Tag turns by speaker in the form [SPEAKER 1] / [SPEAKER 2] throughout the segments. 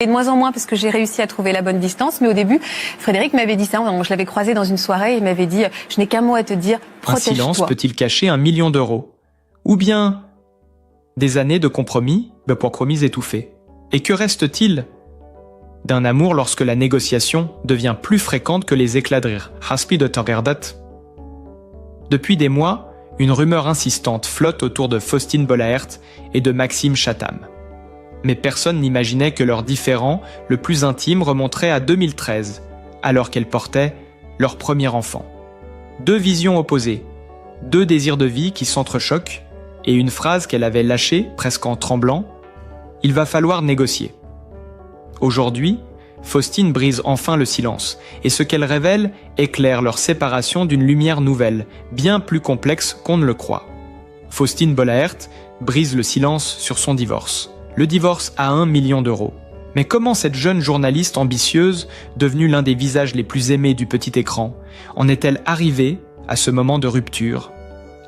[SPEAKER 1] Et de moins en moins parce que j'ai réussi à trouver la bonne distance. Mais au début, Frédéric m'avait dit ça. Je l'avais croisé dans une soirée et il m'avait dit « Je n'ai qu'un mot à te dire, protège-toi ».
[SPEAKER 2] Un silence peut-il cacher 1 million d'euros? Ou bien des années de compromis étouffés? Et que reste-t-il d'un amour lorsque la négociation devient plus fréquente que les éclats de rire? Haspi de Tangerdat. Depuis des mois, une rumeur insistante flotte autour de Faustine Bollaert et de Maxime Chatham. Mais personne n'imaginait que leur différend le plus intime remonterait à 2013, alors qu'elles portaient leur premier enfant. 2 visions opposées, 2 désirs de vie qui s'entrechoquent, et une phrase qu'elle avait lâchée, presque en tremblant, « Il va falloir négocier ». Aujourd'hui, Faustine brise enfin le silence, et ce qu'elle révèle éclaire leur séparation d'une lumière nouvelle, bien plus complexe qu'on ne le croit. Faustine Bollaert brise le silence sur son divorce. Le divorce à 1 million d'euros. Mais comment cette jeune journaliste ambitieuse, devenue l'un des visages les plus aimés du petit écran, en est-elle arrivée à ce moment de rupture?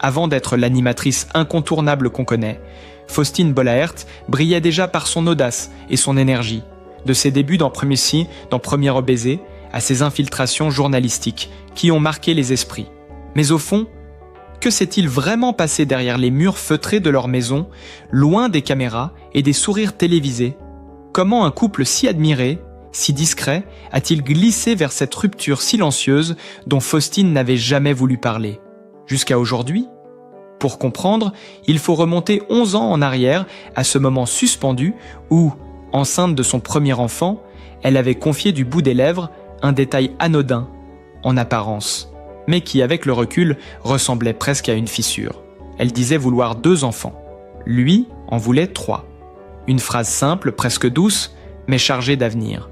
[SPEAKER 2] Avant d'être l'animatrice incontournable qu'on connaît, Faustine Bollaert brillait déjà par son audace et son énergie. De ses débuts dans Premier baiser, à ses infiltrations journalistiques qui ont marqué les esprits. Mais au fond, que s'est-il vraiment passé derrière les murs feutrés de leur maison, loin des caméras et des sourires télévisés? Comment un couple si admiré, si discret, a-t-il glissé vers cette rupture silencieuse dont Faustine n'avait jamais voulu parler? Jusqu'à aujourd'hui? Pour comprendre, il faut remonter 11 ans en arrière à ce moment suspendu où, enceinte de son premier enfant, elle avait confié du bout des lèvres un détail anodin, en apparence, mais qui, avec le recul, ressemblait presque à une fissure. Elle disait vouloir 2 enfants. Lui en voulait 3. Une phrase simple, presque douce, mais chargée d'avenir.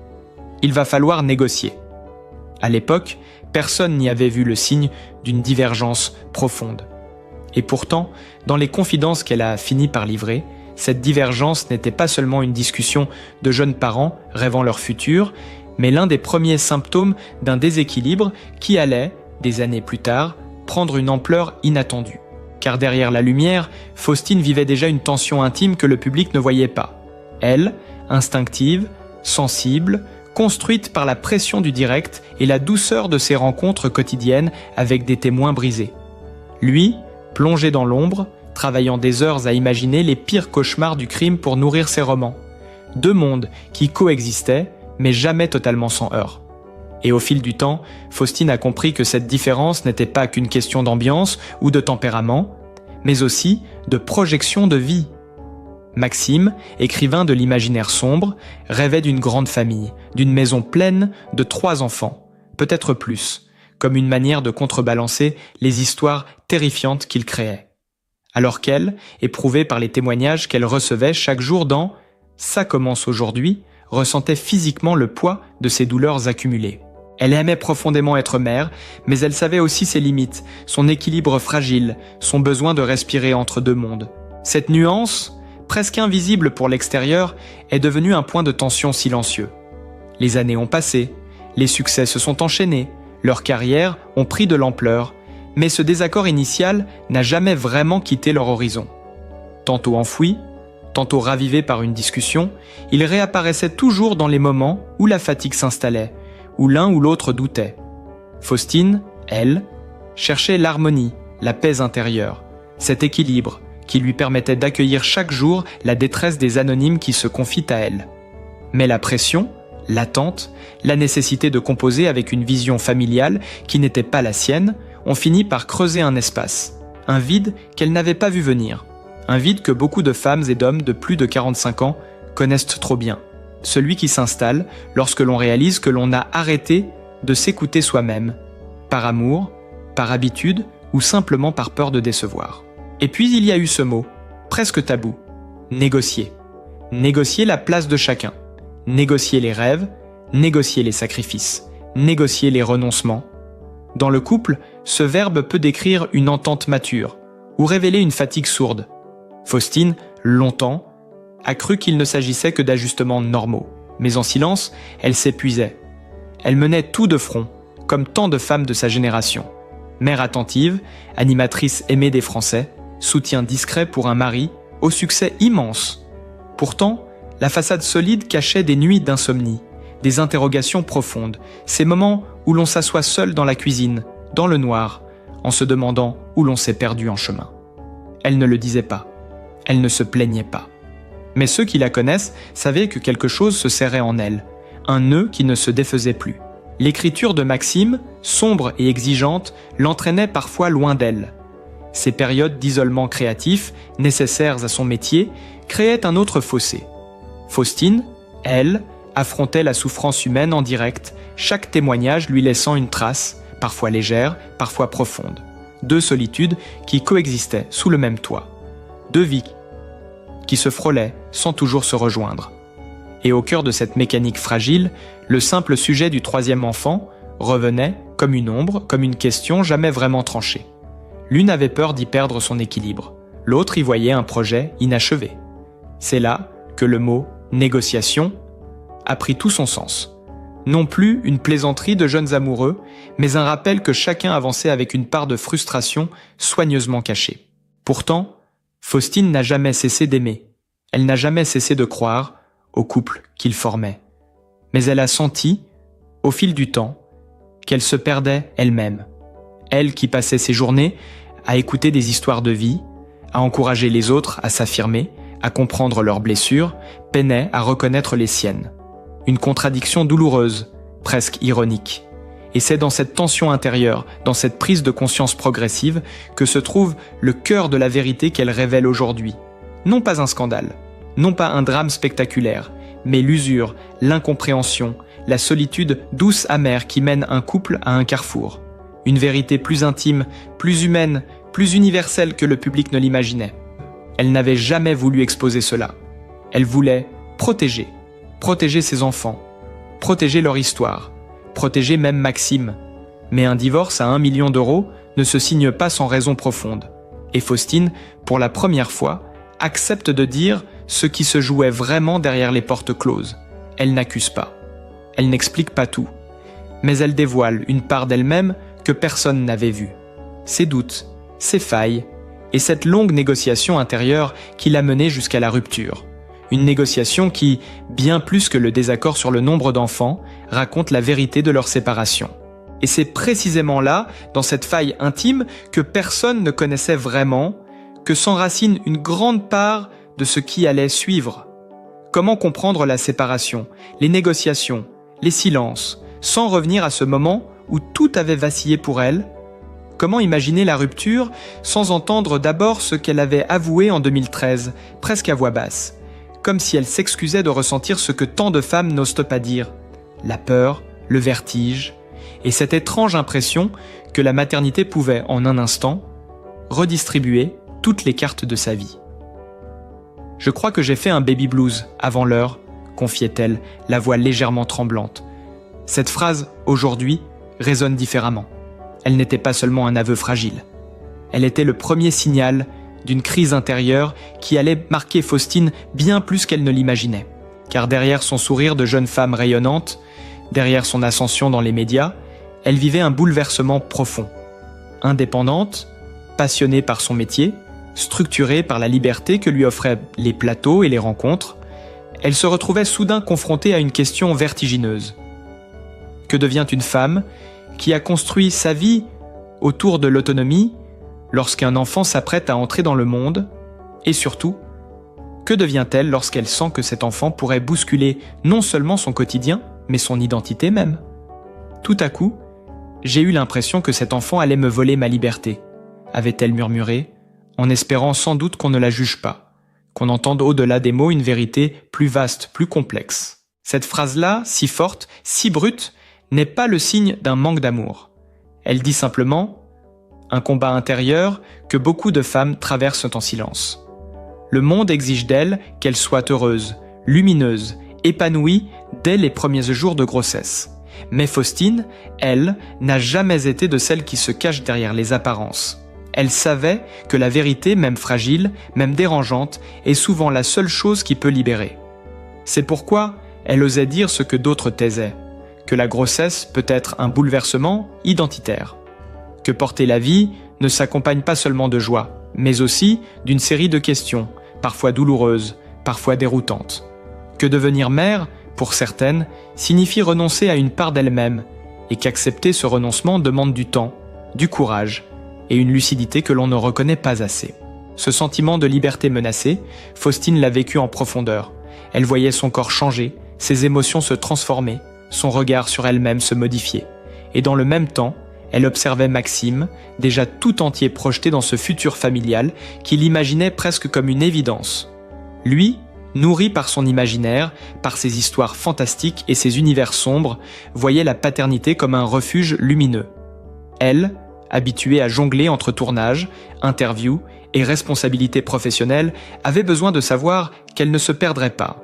[SPEAKER 2] Il va falloir négocier. À l'époque, personne n'y avait vu le signe d'une divergence profonde. Et pourtant, dans les confidences qu'elle a fini par livrer, cette divergence n'était pas seulement une discussion de jeunes parents rêvant leur futur, mais l'un des premiers symptômes d'un déséquilibre qui allait, des années plus tard, prendre une ampleur inattendue. Car derrière la lumière, Faustine vivait déjà une tension intime que le public ne voyait pas. Elle, instinctive, sensible, construite par la pression du direct et la douceur de ses rencontres quotidiennes avec des témoins brisés. Lui, plongé dans l'ombre, travaillant des heures à imaginer les pires cauchemars du crime pour nourrir ses romans. 2 mondes qui coexistaient, mais jamais totalement sans heurts. Et au fil du temps, Faustine a compris que cette différence n'était pas qu'une question d'ambiance ou de tempérament, mais aussi de projection de vie. Maxime, écrivain de l'imaginaire sombre, rêvait d'une grande famille, d'une maison pleine de 3 enfants, peut-être plus, comme une manière de contrebalancer les histoires terrifiantes qu'il créait. Alors qu'elle, éprouvée par les témoignages qu'elle recevait chaque jour dans « Ça commence aujourd'hui », ressentait physiquement le poids de ses douleurs accumulées. Elle aimait profondément être mère, mais elle savait aussi ses limites, son équilibre fragile, son besoin de respirer entre 2 mondes. Cette nuance, presque invisible pour l'extérieur, est devenue un point de tension silencieux. Les années ont passé, les succès se sont enchaînés, leurs carrières ont pris de l'ampleur, mais ce désaccord initial n'a jamais vraiment quitté leur horizon. Tantôt enfoui, tantôt ravivé par une discussion, il réapparaissait toujours dans les moments où la fatigue s'installait, où l'un ou l'autre doutait. Faustine, elle, cherchait l'harmonie, la paix intérieure, cet équilibre qui lui permettait d'accueillir chaque jour la détresse des anonymes qui se confient à elle. Mais la pression, l'attente, la nécessité de composer avec une vision familiale qui n'était pas la sienne, ont fini par creuser un espace, un vide qu'elle n'avait pas vu venir, un vide que beaucoup de femmes et d'hommes de plus de 45 ans connaissent trop bien. Celui qui s'installe lorsque l'on réalise que l'on a arrêté de s'écouter soi-même, par amour, par habitude ou simplement par peur de décevoir. Et puis il y a eu ce mot, presque tabou, négocier. Négocier la place de chacun, négocier les rêves, négocier les sacrifices, négocier les renoncements. Dans le couple, ce verbe peut décrire une entente mature ou révéler une fatigue sourde. Faustine, longtemps, a cru qu'il ne s'agissait que d'ajustements normaux. Mais en silence, elle s'épuisait. Elle menait tout de front, comme tant de femmes de sa génération. Mère attentive, animatrice aimée des Français, soutien discret pour un mari, au succès immense. Pourtant, La façade solide cachait des nuits d'insomnie, des interrogations profondes, ces moments où l'on s'assoit seul dans la cuisine, dans le noir, en se demandant où l'on s'est perdu en chemin. Elle ne le disait pas, elle ne se plaignait pas. Mais ceux qui la connaissent savaient que quelque chose se serrait en elle, un nœud qui ne se défaisait plus. L'écriture de Maxime, sombre et exigeante, l'entraînait parfois loin d'elle. Ces périodes d'isolement créatif, nécessaires à son métier, créaient un autre fossé. Faustine, elle, affrontait la souffrance humaine en direct, chaque témoignage lui laissant une trace, parfois légère, parfois profonde. Deux solitudes qui coexistaient sous le même toit. Deux vies qui se frôlaient sans toujours se rejoindre. Et au cœur de cette mécanique fragile, le simple sujet du troisième enfant revenait comme une ombre, comme une question jamais vraiment tranchée. L'une avait peur d'y perdre son équilibre, l'autre y voyait un projet inachevé. C'est là que le mot « négociation » a pris tout son sens. Non plus une plaisanterie de jeunes amoureux, mais un rappel que chacun avançait avec une part de frustration soigneusement cachée. Pourtant, Faustine n'a jamais cessé d'aimer. Elle n'a jamais cessé de croire au couple qu'ils formaient. Mais elle a senti, au fil du temps, qu'elle se perdait elle-même. Elle qui passait ses journées à écouter des histoires de vie, à encourager les autres à s'affirmer, à comprendre leurs blessures, peinait à reconnaître les siennes. Une contradiction douloureuse, presque ironique. Et c'est dans cette tension intérieure, dans cette prise de conscience progressive, que se trouve le cœur de la vérité qu'elle révèle aujourd'hui. Non pas un scandale, non pas un drame spectaculaire, mais l'usure, l'incompréhension, la solitude douce amère qui mène un couple à un carrefour. Une vérité plus intime, plus humaine, plus universelle que le public ne l'imaginait. Elle n'avait jamais voulu exposer cela. Elle voulait protéger ses enfants, protéger leur histoire, protéger même Maxime. Mais un divorce à 1 million d'euros ne se signe pas sans raison profonde. Et Faustine, pour la première fois, accepte de dire ce qui se jouait vraiment derrière les portes closes. Elle n'accuse pas. Elle n'explique pas tout. Mais elle dévoile une part d'elle-même que personne n'avait vue. Ses doutes, ses failles, et cette longue négociation intérieure qui l'a menée jusqu'à la rupture. Une négociation qui, bien plus que le désaccord sur le nombre d'enfants, raconte la vérité de leur séparation. Et c'est précisément là, dans cette faille intime, que personne ne connaissait vraiment, que s'enracine une grande part de ce qui allait suivre. Comment comprendre la séparation, les négociations, les silences, sans revenir à ce moment où tout avait vacillé pour elle? Comment imaginer la rupture sans entendre d'abord ce qu'elle avait avoué en 2013, presque à voix basse, comme si elle s'excusait de ressentir ce que tant de femmes n'osent pas dire, la peur, le vertige, et cette étrange impression que la maternité pouvait, en un instant, redistribuer toutes les cartes de sa vie. « Je crois que j'ai fait un baby blues avant l'heure », confiait-elle, la voix légèrement tremblante. Cette phrase, aujourd'hui, résonne différemment. Elle n'était pas seulement un aveu fragile. Elle était le premier signal d'une crise intérieure qui allait marquer Faustine bien plus qu'elle ne l'imaginait. Car derrière son sourire de jeune femme rayonnante, derrière son ascension dans les médias, elle vivait un bouleversement profond. Indépendante, passionnée par son métier, structurée par la liberté que lui offraient les plateaux et les rencontres, elle se retrouvait soudain confrontée à une question vertigineuse. Que devient une femme qui a construit sa vie autour de l'autonomie lorsqu'un enfant s'apprête à entrer dans le monde? Et surtout, que devient-elle lorsqu'elle sent que cet enfant pourrait bousculer non seulement son quotidien, mais son identité même? Tout à coup, j'ai eu l'impression que cet enfant allait me voler ma liberté, avait-elle murmuré, en espérant sans doute qu'on ne la juge pas, qu'on entende au-delà des mots une vérité plus vaste, plus complexe. Cette phrase-là, si forte, si brute, n'est pas le signe d'un manque d'amour. Elle dit simplement un combat intérieur que beaucoup de femmes traversent en silence. Le monde exige d'elle qu'elle soit heureuse, lumineuse, épanouie dès les premiers jours de grossesse. Mais Faustine, elle, n'a jamais été de celles qui se cachent derrière les apparences. Elle savait que la vérité, même fragile, même dérangeante, est souvent la seule chose qui peut libérer. C'est pourquoi elle osait dire ce que d'autres taisaient, que la grossesse peut être un bouleversement identitaire, que porter la vie ne s'accompagne pas seulement de joie, mais aussi d'une série de questions, parfois douloureuses, parfois déroutantes. que devenir mère, pour certaines, signifie renoncer à une part d'elle-même, et qu'accepter ce renoncement demande du temps, du courage, et une lucidité que l'on ne reconnaît pas assez. Ce sentiment de liberté menacée, Faustine l'a vécu en profondeur. Elle voyait son corps changer, ses émotions se transformer, son regard sur elle-même se modifier. Et dans le même temps, elle observait Maxime, déjà tout entier projeté dans ce futur familial qu'il imaginait presque comme une évidence. Lui, nourri par son imaginaire, par ses histoires fantastiques et ses univers sombres, voyait la paternité comme un refuge lumineux. Elle, habituée à jongler entre tournages, interviews et responsabilités professionnelles, avait besoin de savoir qu'elle ne se perdrait pas,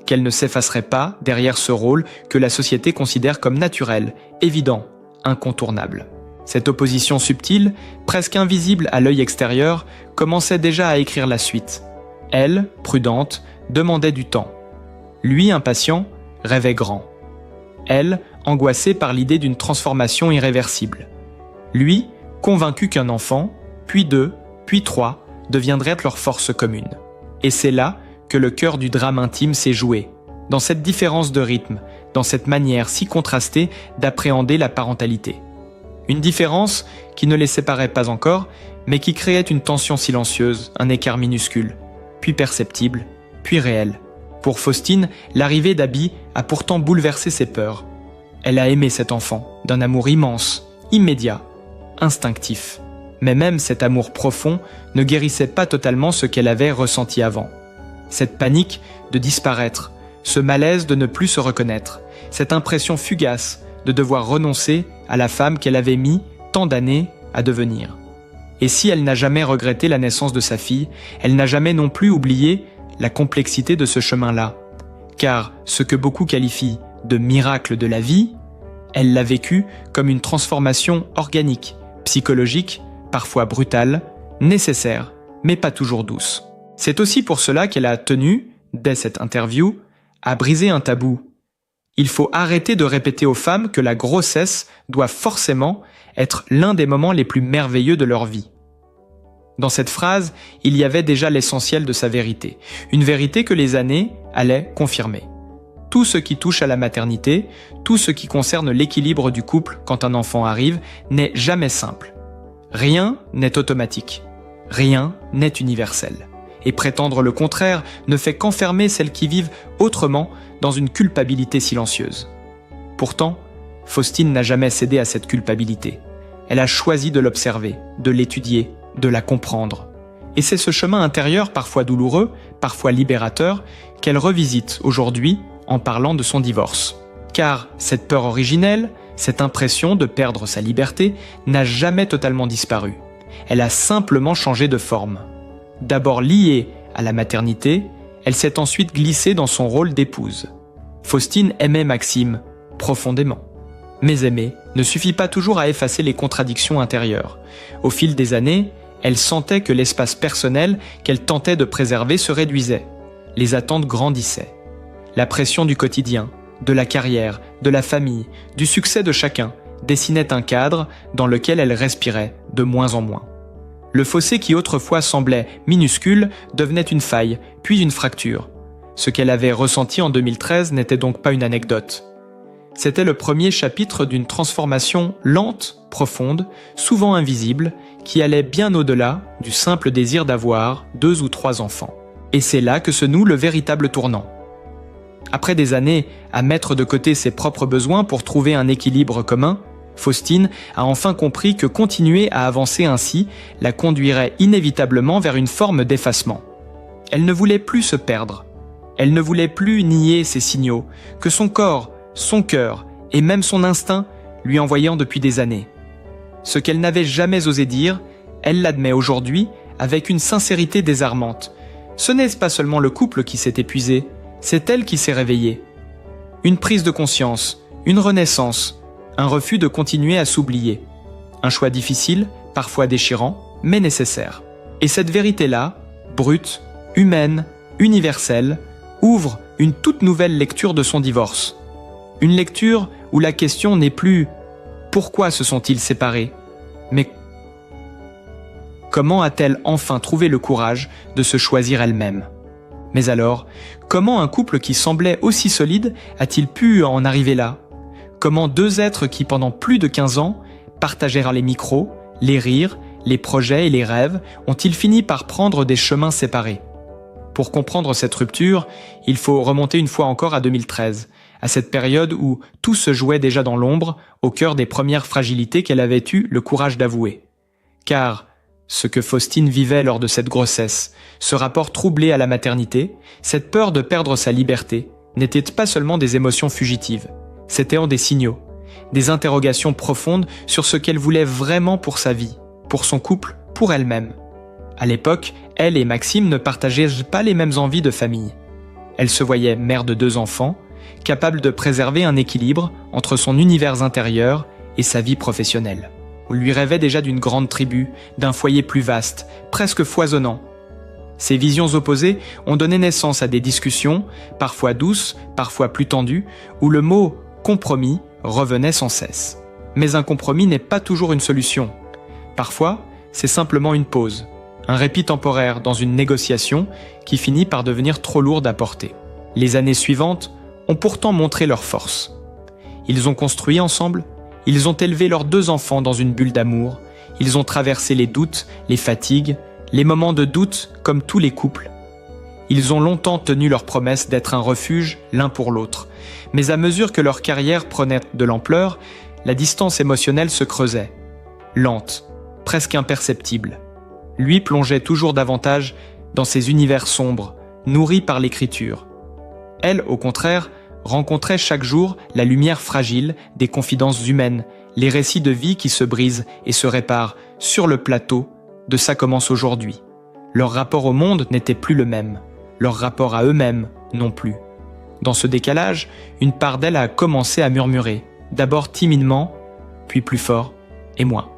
[SPEAKER 2] qu'elle ne s'effacerait pas derrière ce rôle que la société considère comme naturel, évident, incontournable. Cette opposition subtile, presque invisible à l'œil extérieur, commençait déjà à écrire la suite. Elle, prudente, demandait du temps. Lui, impatient, rêvait grand. Elle, angoissée par l'idée d'une transformation irréversible. Lui, convaincu qu'un enfant, puis 2, puis 3, deviendraient leur force commune. Et c'est là que le cœur du drame intime s'est joué, dans cette différence de rythme, dans cette manière si contrastée d'appréhender la parentalité. Une différence qui ne les séparait pas encore, mais qui créait une tension silencieuse, un écart minuscule, puis perceptible, puis réel. Pour Faustine, l'arrivée d'Abby a pourtant bouleversé ses peurs. Elle a aimé cet enfant, d'un amour immense, immédiat, instinctif. Mais même cet amour profond ne guérissait pas totalement ce qu'elle avait ressenti avant. Cette panique de disparaître, ce malaise de ne plus se reconnaître, cette impression fugace de devoir renoncer à la femme qu'elle avait mis tant d'années à devenir. Et si elle n'a jamais regretté la naissance de sa fille, elle n'a jamais non plus oublié la complexité de ce chemin-là. Car ce que beaucoup qualifient de miracle de la vie, elle l'a vécu comme une transformation organique, psychologique, parfois brutale, nécessaire, mais pas toujours douce. C'est aussi pour cela qu'elle a tenu, dès cette interview, à briser un tabou. Il faut arrêter de répéter aux femmes que la grossesse doit forcément être l'un des moments les plus merveilleux de leur vie. Dans cette phrase, il y avait déjà l'essentiel de sa vérité, une vérité que les années allaient confirmer. Tout ce qui touche à la maternité, tout ce qui concerne l'équilibre du couple quand un enfant arrive, n'est jamais simple. Rien n'est automatique, rien n'est universel. Et prétendre le contraire ne fait qu'enfermer celles qui vivent autrement dans une culpabilité silencieuse. Pourtant, Faustine n'a jamais cédé à cette culpabilité. Elle a choisi de l'observer, de l'étudier, de la comprendre. Et c'est ce chemin intérieur, parfois douloureux, parfois libérateur, qu'elle revisite aujourd'hui en parlant de son divorce. Car cette peur originelle, cette impression de perdre sa liberté, n'a jamais totalement disparu. Elle a simplement changé de forme. D'abord liée à la maternité, elle s'est ensuite glissée dans son rôle d'épouse. Faustine aimait Maxime, profondément. Mais aimer ne suffit pas toujours à effacer les contradictions intérieures. Au fil des années, elle sentait que l'espace personnel qu'elle tentait de préserver se réduisait. Les attentes grandissaient. La pression du quotidien, de la carrière, de la famille, du succès de chacun dessinait un cadre dans lequel elle respirait de moins en moins. Le fossé qui autrefois semblait minuscule devenait une faille, puis une fracture. Ce qu'elle avait ressenti en 2013 n'était donc pas une anecdote. C'était le premier chapitre d'une transformation lente, profonde, souvent invisible, qui allait bien au-delà du simple désir d'avoir 2 ou 3 enfants. Et c'est là que se noue le véritable tournant. Après des années à mettre de côté ses propres besoins pour trouver un équilibre commun, Faustine a enfin compris que continuer à avancer ainsi la conduirait inévitablement vers une forme d'effacement. Elle ne voulait plus se perdre. Elle ne voulait plus nier ses signaux, que son corps, son cœur et même son instinct lui envoyaient depuis des années. Ce qu'elle n'avait jamais osé dire, elle l'admet aujourd'hui avec une sincérité désarmante. Ce n'est pas seulement le couple qui s'est épuisé, c'est elle qui s'est réveillée. Une prise de conscience, une renaissance, un refus de continuer à s'oublier. Un choix difficile, parfois déchirant, mais nécessaire. Et cette vérité-là, brute, humaine, universelle, ouvre une toute nouvelle lecture de son divorce. Une lecture où la question n'est plus « pourquoi se sont-ils séparés ?», mais « comment a-t-elle enfin trouvé le courage de se choisir elle-même ?» Mais alors, comment un couple qui semblait aussi solide a-t-il pu en arriver là? Comment deux êtres qui pendant plus de 15 ans partagèrent les micros, les rires, les projets et les rêves ont-ils fini par prendre des chemins séparés? Pour comprendre cette rupture, il faut remonter une fois encore à 2013, à cette période où tout se jouait déjà dans l'ombre, au cœur des premières fragilités qu'elle avait eu le courage d'avouer. Car ce que Faustine vivait lors de cette grossesse, ce rapport troublé à la maternité, cette peur de perdre sa liberté, n'étaient pas seulement des émotions fugitives, c'étaient des signaux, des interrogations profondes sur ce qu'elle voulait vraiment pour sa vie, pour son couple, pour elle-même. À l'époque, elle et Maxime ne partageaient pas les mêmes envies de famille. Elle se voyait mère de 2 enfants, capable de préserver un équilibre entre son univers intérieur et sa vie professionnelle. On lui rêvait déjà d'une grande tribu, d'un foyer plus vaste, presque foisonnant. Ces visions opposées ont donné naissance à des discussions, parfois douces, parfois plus tendues, où le mot « compromis » revenait sans cesse. Mais un compromis n'est pas toujours une solution. Parfois, c'est simplement une pause, un répit temporaire dans une négociation qui finit par devenir trop lourde à porter. Les années suivantes ont pourtant montré leur force. Ils ont construit ensemble, ils ont élevé leurs 2 enfants dans une bulle d'amour, ils ont traversé les doutes, les fatigues, les moments de doute comme tous les couples. Ils ont longtemps tenu leur promesse d'être un refuge l'un pour l'autre, mais à mesure que leur carrière prenait de l'ampleur, la distance émotionnelle se creusait, lente, presque imperceptible. Lui plongeait toujours davantage dans ces univers sombres, nourris par l'écriture. Elle, au contraire, rencontrait chaque jour la lumière fragile des confidences humaines, les récits de vie qui se brisent et se réparent sur le plateau de Ça commence aujourd'hui. Leur rapport au monde n'était plus le même, leur rapport à eux-mêmes non plus. Dans ce décalage, une part d'elle a commencé à murmurer, d'abord timidement, puis plus fort et moins.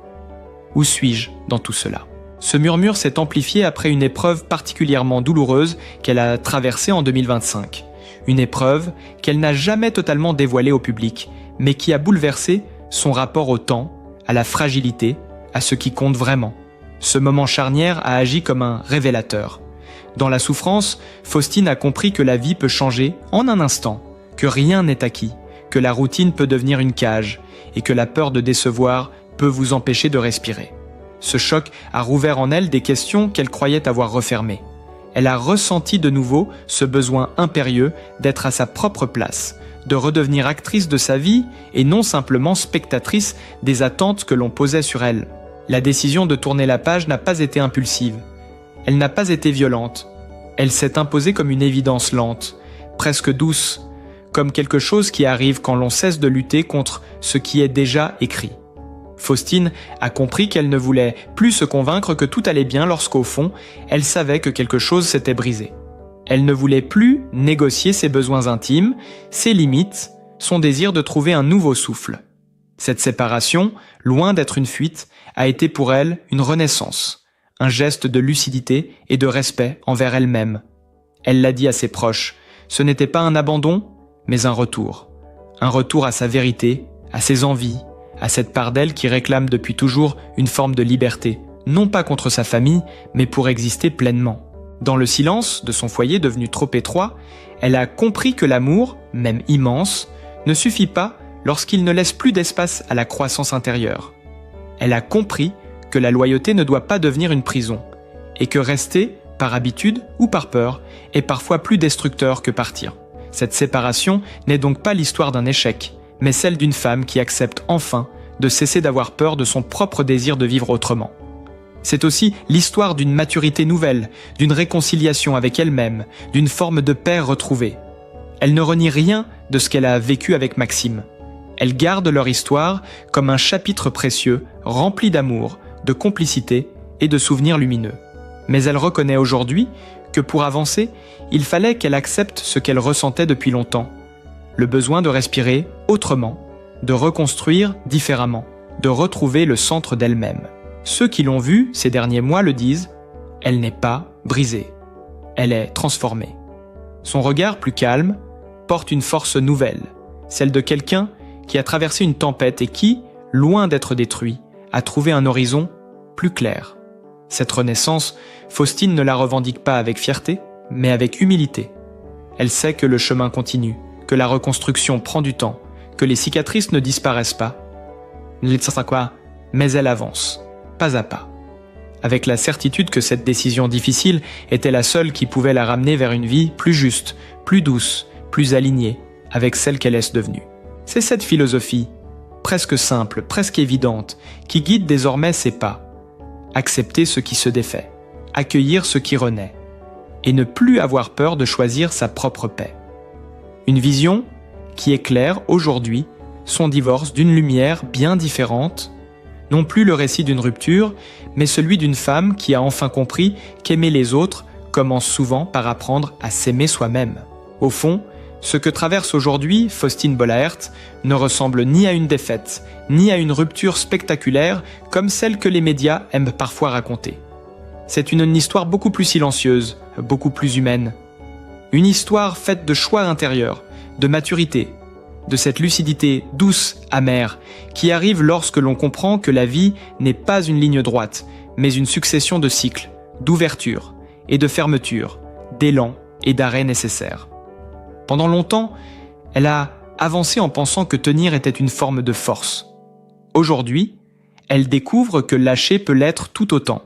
[SPEAKER 2] Où suis-je dans tout cela? Ce murmure s'est amplifié après une épreuve particulièrement douloureuse qu'elle a traversée en 2025. Une épreuve qu'elle n'a jamais totalement dévoilée au public, mais qui a bouleversé son rapport au temps, à la fragilité, à ce qui compte vraiment. Ce moment charnière a agi comme un révélateur. Dans la souffrance, Faustine a compris que la vie peut changer en un instant, que rien n'est acquis, que la routine peut devenir une cage, et que la peur de décevoir peut vous empêcher de respirer. Ce choc a rouvert en elle des questions qu'elle croyait avoir refermées. Elle a ressenti de nouveau ce besoin impérieux d'être à sa propre place, de redevenir actrice de sa vie et non simplement spectatrice des attentes que l'on posait sur elle. La décision de tourner la page n'a pas été impulsive. Elle n'a pas été violente. Elle s'est imposée comme une évidence lente, presque douce, comme quelque chose qui arrive quand l'on cesse de lutter contre ce qui est déjà écrit. Faustine a compris qu'elle ne voulait plus se convaincre que tout allait bien lorsqu'au fond, elle savait que quelque chose s'était brisé. Elle ne voulait plus négocier ses besoins intimes, ses limites, son désir de trouver un nouveau souffle. Cette séparation, loin d'être une fuite, a été pour elle une renaissance, un geste de lucidité et de respect envers elle-même. Elle l'a dit à ses proches, ce n'était pas un abandon, mais un retour à sa vérité, à ses envies, à cette part d'elle qui réclame depuis toujours une forme de liberté, non pas contre sa famille, mais pour exister pleinement. Dans le silence de son foyer devenu trop étroit, elle a compris que l'amour, même immense, ne suffit pas lorsqu'il ne laisse plus d'espace à la croissance intérieure. Elle a compris que la loyauté ne doit pas devenir une prison, et que rester, par habitude ou par peur, est parfois plus destructeur que partir. Cette séparation n'est donc pas l'histoire d'un échec, mais celle d'une femme qui accepte enfin de cesser d'avoir peur de son propre désir de vivre autrement. C'est aussi l'histoire d'une maturité nouvelle, d'une réconciliation avec elle-même, d'une forme de paix retrouvée. Elle ne renie rien de ce qu'elle a vécu avec Maxime. Elle garde leur histoire comme un chapitre précieux, rempli d'amour, de complicité et de souvenirs lumineux. Mais elle reconnaît aujourd'hui que pour avancer, il fallait qu'elle accepte ce qu'elle ressentait depuis longtemps. Le besoin de respirer autrement, de reconstruire différemment, de retrouver le centre d'elle-même. Ceux qui l'ont vue ces derniers mois le disent, elle n'est pas brisée, elle est transformée. Son regard plus calme porte une force nouvelle, celle de quelqu'un qui a traversé une tempête et qui, loin d'être détruit, a trouvé un horizon plus clair. Cette renaissance, Faustine ne la revendique pas avec fierté, mais avec humilité. Elle sait que le chemin continue, que la reconstruction prend du temps, que les cicatrices ne disparaissent pas. Mais elle avance, pas à pas, avec la certitude que cette décision difficile était la seule qui pouvait la ramener vers une vie plus juste, plus douce, plus alignée avec celle qu'elle est devenue. C'est cette philosophie, presque simple, presque évidente, qui guide désormais ses pas. Accepter ce qui se défait, accueillir ce qui renaît, et ne plus avoir peur de choisir sa propre paix. Une vision qui éclaire aujourd'hui son divorce d'une lumière bien différente, non plus le récit d'une rupture, mais celui d'une femme qui a enfin compris qu'aimer les autres commence souvent par apprendre à s'aimer soi-même. Au fond, ce que traverse aujourd'hui Faustine Bollaert ne ressemble ni à une défaite, ni à une rupture spectaculaire comme celle que les médias aiment parfois raconter. C'est une histoire beaucoup plus silencieuse, beaucoup plus humaine. Une histoire faite de choix intérieurs, de maturité, de cette lucidité douce, amère, qui arrive lorsque l'on comprend que la vie n'est pas une ligne droite, mais une succession de cycles, d'ouverture et de fermeture, d'élan et d'arrêt nécessaires. Pendant longtemps, elle a avancé en pensant que tenir était une forme de force. Aujourd'hui, elle découvre que lâcher peut l'être tout autant.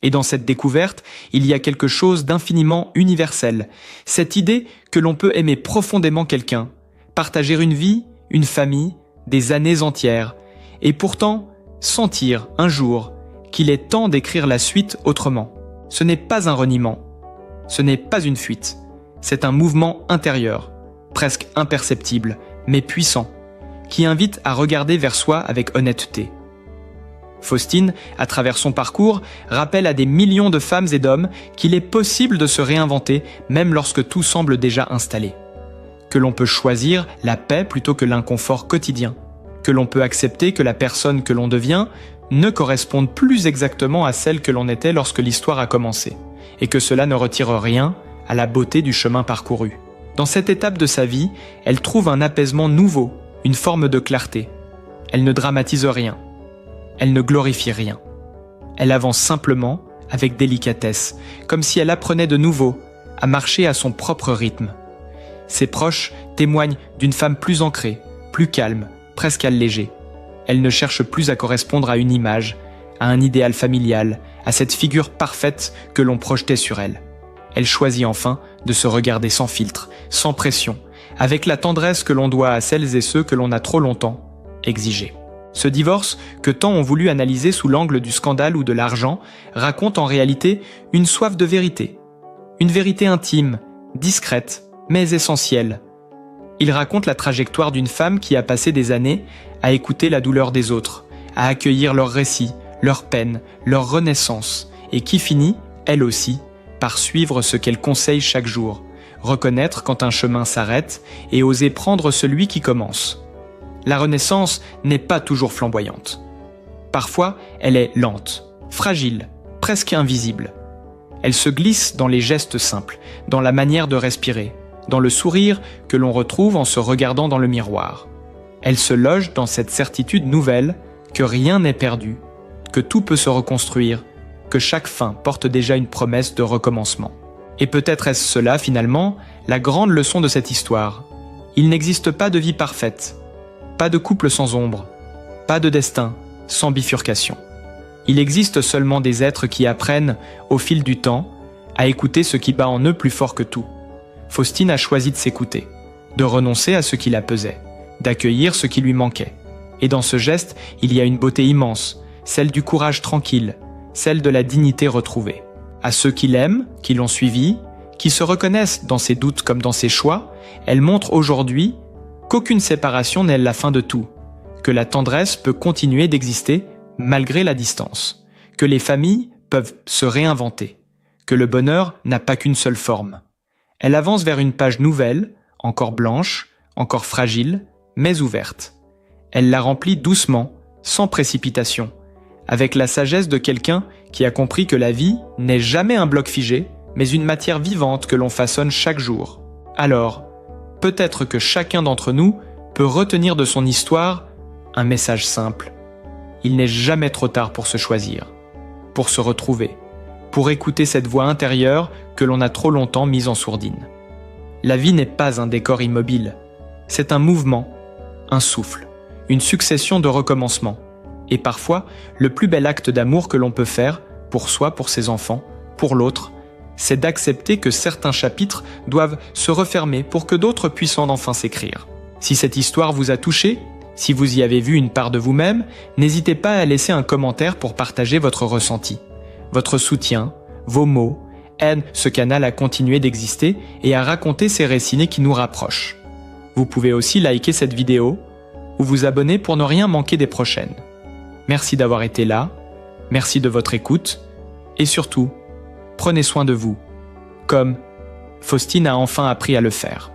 [SPEAKER 2] Et dans cette découverte, il y a quelque chose d'infiniment universel, cette idée que l'on peut aimer profondément quelqu'un, partager une vie, une famille, des années entières, et pourtant sentir un jour qu'il est temps d'écrire la suite autrement. Ce n'est pas un reniement, ce n'est pas une fuite, c'est un mouvement intérieur, presque imperceptible, mais puissant, qui invite à regarder vers soi avec honnêteté. Faustine, à travers son parcours, rappelle à des millions de femmes et d'hommes qu'il est possible de se réinventer même lorsque tout semble déjà installé. Que l'on peut choisir la paix plutôt que l'inconfort quotidien. Que l'on peut accepter que la personne que l'on devient ne corresponde plus exactement à celle que l'on était lorsque l'histoire a commencé. Et que cela ne retire rien à la beauté du chemin parcouru. Dans cette étape de sa vie, elle trouve un apaisement nouveau, une forme de clarté. Elle ne dramatise rien. Elle ne glorifie rien. Elle avance simplement, avec délicatesse, comme si elle apprenait de nouveau à marcher à son propre rythme. Ses proches témoignent d'une femme plus ancrée, plus calme, presque allégée. Elle ne cherche plus à correspondre à une image, à un idéal familial, à cette figure parfaite que l'on projetait sur elle. Elle choisit enfin de se regarder sans filtre, sans pression, avec la tendresse que l'on doit à celles et ceux que l'on a trop longtemps exigés. Ce divorce, que tant ont voulu analyser sous l'angle du scandale ou de l'argent, raconte en réalité une soif de vérité. Une vérité intime, discrète, mais essentielle. Il raconte la trajectoire d'une femme qui a passé des années à écouter la douleur des autres, à accueillir leurs récits, leurs peines, leur renaissance, et qui finit, elle aussi, par suivre ce qu'elle conseille chaque jour, reconnaître quand un chemin s'arrête et oser prendre celui qui commence. La renaissance n'est pas toujours flamboyante. Parfois, elle est lente, fragile, presque invisible. Elle se glisse dans les gestes simples, dans la manière de respirer, dans le sourire que l'on retrouve en se regardant dans le miroir. Elle se loge dans cette certitude nouvelle que rien n'est perdu, que tout peut se reconstruire, que chaque fin porte déjà une promesse de recommencement. Et peut-être est-ce cela, finalement, la grande leçon de cette histoire. Il n'existe pas de vie parfaite. Pas de couple sans ombre, pas de destin sans bifurcation. Il existe seulement des êtres qui apprennent, au fil du temps, à écouter ce qui bat en eux plus fort que tout. Faustine a choisi de s'écouter, de renoncer à ce qui la pesait, d'accueillir ce qui lui manquait. Et dans ce geste, il y a une beauté immense, celle du courage tranquille, celle de la dignité retrouvée. À ceux qui l'aiment, qui l'ont suivi, qui se reconnaissent dans ses doutes comme dans ses choix, elle montre aujourd'hui qu'aucune séparation n'est la fin de tout, que la tendresse peut continuer d'exister malgré la distance, que les familles peuvent se réinventer, que le bonheur n'a pas qu'une seule forme. Elle avance vers une page nouvelle, encore blanche, encore fragile, mais ouverte. Elle la remplit doucement, sans précipitation, avec la sagesse de quelqu'un qui a compris que la vie n'est jamais un bloc figé, mais une matière vivante que l'on façonne chaque jour. Alors, peut-être que chacun d'entre nous peut retenir de son histoire un message simple. Il n'est jamais trop tard pour se choisir, pour se retrouver, pour écouter cette voix intérieure que l'on a trop longtemps mise en sourdine. La vie n'est pas un décor immobile, c'est un mouvement, un souffle, une succession de recommencements. Et parfois, le plus bel acte d'amour que l'on peut faire, pour soi, pour ses enfants, pour l'autre, c'est d'accepter que certains chapitres doivent se refermer pour que d'autres puissent enfin s'écrire. Si cette histoire vous a touché, si vous y avez vu une part de vous-même, n'hésitez pas à laisser un commentaire pour partager votre ressenti. Votre soutien, vos mots, aident ce canal à continuer d'exister et à raconter ces récits qui nous rapprochent. Vous pouvez aussi liker cette vidéo ou vous abonner pour ne rien manquer des prochaines. Merci d'avoir été là, merci de votre écoute et surtout, prenez soin de vous, comme Faustine a enfin appris à le faire.